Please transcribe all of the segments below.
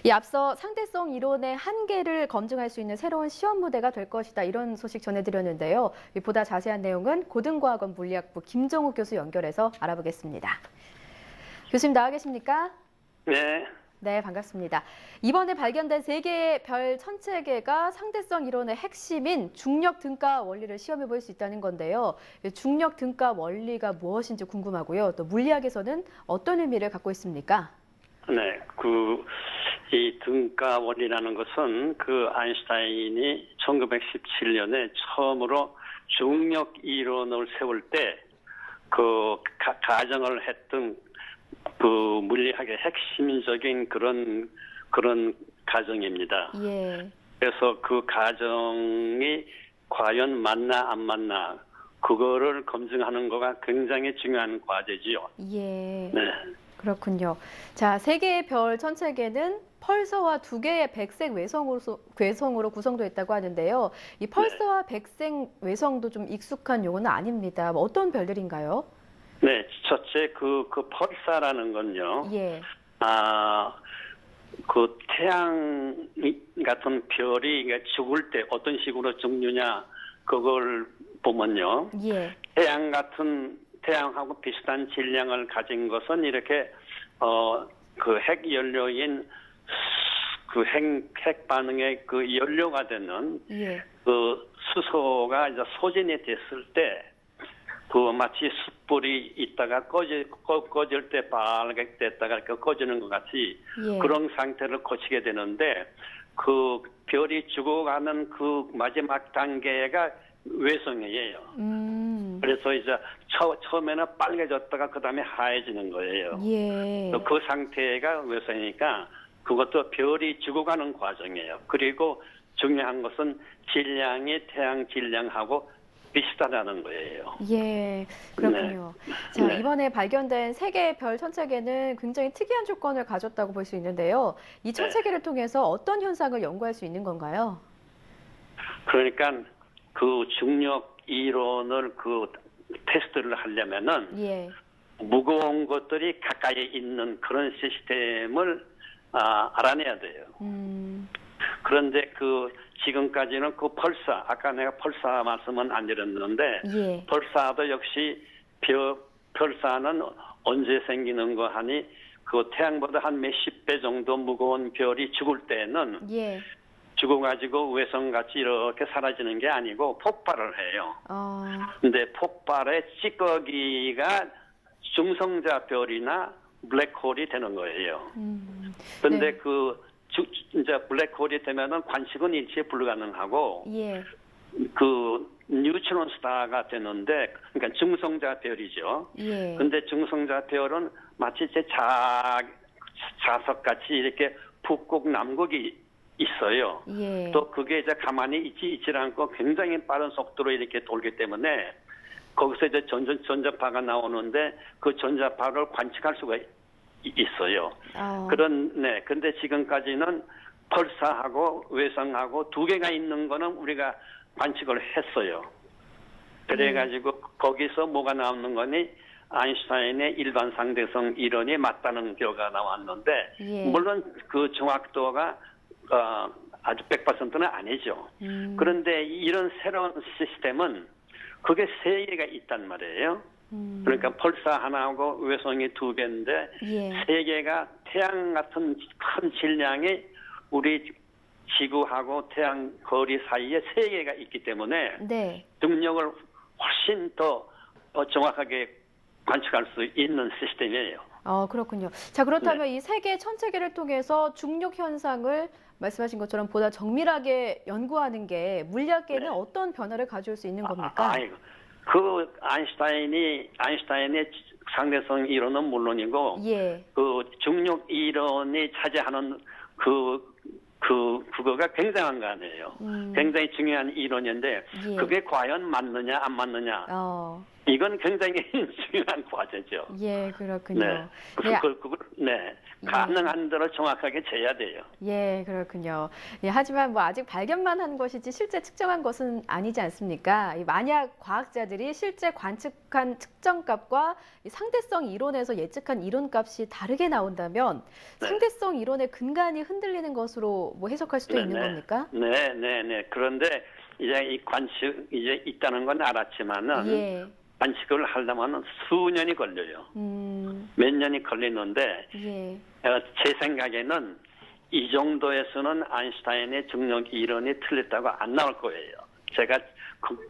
이 앞서 상대성 이론의 한계를 검증할 수 있는 새로운 시험 무대가 될 것이다. 이런 소식 전해드렸는데요. 보다 자세한 내용은 고등과학원 물리학부 김정욱 교수 연결해서 알아보겠습니다. 교수님 나와 계십니까? 네. 네, 반갑습니다. 이번에 발견된 3개의 별 1000체 계가 상대성 이론의 핵심인 중력 등가 원리를 시험해 볼 수 있다는 건데요. 중력 등가 원리가 무엇인지 궁금하고요. 또 물리학에서는 어떤 의미를 갖고 있습니까? 네. 이 등가 원리라는 것은 아인슈타인이 1917년에 처음으로 중력 이론을 세울 때 가정을 했던 물리학의 핵심적인 그런 가정입니다. 예. 그래서 그 가정이 과연 맞나 안 맞나 그거를 검증하는 거가 굉장히 중요한 과제지요. 예. 네. 그렇군요. 자, 3개의 별 1000체 계는 펄서와 2개의 백색 외성으로 구성되어 있다고 하는데요. 이 펄서와 백색 외성도 좀 익숙한 용어는 아닙니다. 어떤 별들인가요? 네, 첫째 펄사라는 건요. 예. 태양 같은 별이 죽을 때 어떤 식으로 죽느냐 그걸 보면요. 예. 태양하고 비슷한 질량을 가진 것은 이렇게 핵 연료인 핵 반응의 연료가 되는 예. 수소가 이제 소진이 됐을 때 마치 숯불이 있다가 꺼질 때 빨갛게 됐다가 꺼지는 것 같이 예. 그런 상태를 거치게 되는데 별이 죽어가는 마지막 단계가 외성이에요. 그래서 이제 처음에는 빨개졌다가 그 다음에 하얘지는 거예요. 예. 그 상태가 외성이니까 그것도 별이 죽어가는 과정이에요. 그리고 중요한 것은 질량이 태양 질량하고 비슷하다는 거예요. 예, 그렇군요. 네. 자, 네. 이번에 발견된 3개의 별 1000체 계는 굉장히 특이한 조건을 가졌다고 볼 수 있는데요. 이 1000체 계를 통해서 어떤 현상을 연구할 수 있는 건가요? 그러니까 중력 이론을 테스트를 하려면은 예. 무거운 것들이 가까이 있는 그런 시스템을 알아내야 돼요. 그런데 지금까지는 펄사, 아까 내가 펄사 말씀은 안 드렸는데, 예. 펄사도 역시 펄사는 언제 생기는 거 하니, 태양보다 한 몇십 배 정도 무거운 별이 죽을 때는, 예. 죽어가지고 외성같이 이렇게 사라지는 게 아니고 폭발을 해요. 근데 폭발의 찌꺼기가 중성자 별이나 블랙홀이 되는 거예요. 근데 네. 이제 블랙홀이 되면은 관측은 일체 불가능하고, 예. 뉴트론 스타가 되는데, 그러니까 중성자 별이죠. 예. 근데 중성자 별은 마치 자석같이 이렇게 북극, 남극이 있어요. 예. 또 그게 이제 가만히 있질 않고 굉장히 빠른 속도로 이렇게 돌기 때문에, 거기서 이제 전자파가 나오는데, 그 전자파를 관측할 수가 있어요. 근데 지금까지는 펄사하고 외성하고 2개가 있는 거는 우리가 관측을 했어요. 그래가지고 거기서 뭐가 나오는 거니 아인슈타인의 일반 상대성 이론이 맞다는 결과가 나왔는데 예. 물론 정확도가 아주 100%는 아니죠. 그런데 이런 새로운 시스템은 그게 3개가 있단 말이에요. 그러니까 펄사 하나하고 외성이 2개인데 예. 3개가 태양 같은 큰 질량이 우리 지구하고 태양 거리 사이에 3개가 있기 때문에 네. 중력을 훨씬 더 정확하게 관측할 수 있는 시스템이에요. 그렇군요. 자, 그렇다면 이 3개의 1000체 계를 통해서 중력 현상을 말씀하신 것처럼 보다 정밀하게 연구하는 게 물리학계에는 어떤 변화를 가져올 수 있는 겁니까? 아인슈타인의 상대성 이론은 물론이고, 예. 중력 이론이 차지하는 그거가 굉장한 거 아니에요. 굉장히 중요한 이론인데, 예. 그게 과연 맞느냐, 안 맞느냐. 이건 굉장히 중요한 과제죠. 예, 그렇군요. 네. 네, 네. 가능한 대로 정확하게 재야 돼요. 예, 그렇군요. 예, 하지만 뭐 아직 발견만 한 것이지 실제 측정한 것은 아니지 않습니까? 만약 과학자들이 실제 관측한 측정값과 이 상대성 이론에서 예측한 이론값이 다르게 나온다면 네. 상대성 이론의 근간이 흔들리는 것으로 뭐 해석할 수도 있는 겁니까? 네. 그런데 이제 이 관측 이제 있다는 건 알았지만은 예. 관측을 하려면 수년이 걸려요. 몇 년이 걸리는데 예. 제 생각에는 이 정도에서는 아인슈타인의 중력 이론이 틀렸다고 안 나올 거예요. 제가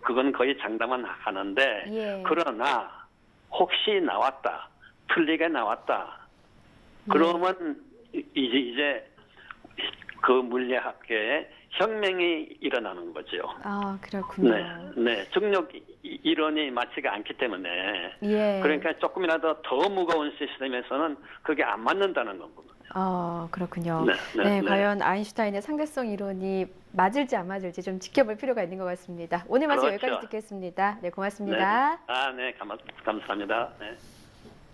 그건 거의 장담은 하는데 예. 그러나 혹시 나왔다, 틀리게 나왔다. 그러면 이제 그 물리학계에 혁명이 일어나는 거죠. 아, 그렇군요. 네. 중력 이론이 맞지가 않기 때문에. 예. 그러니까 조금이라도 더 무거운 시스템에서는 그게 안 맞는다는 겁니다. 그렇군요. 네. 과연 아인슈타인의 상대성 이론이 맞을지 안 맞을지 좀 지켜볼 필요가 있는 것 같습니다. 오늘 말씀 그렇죠. 여기까지 듣겠습니다. 네, 고맙습니다. 네. 네. 감사합니다. 네.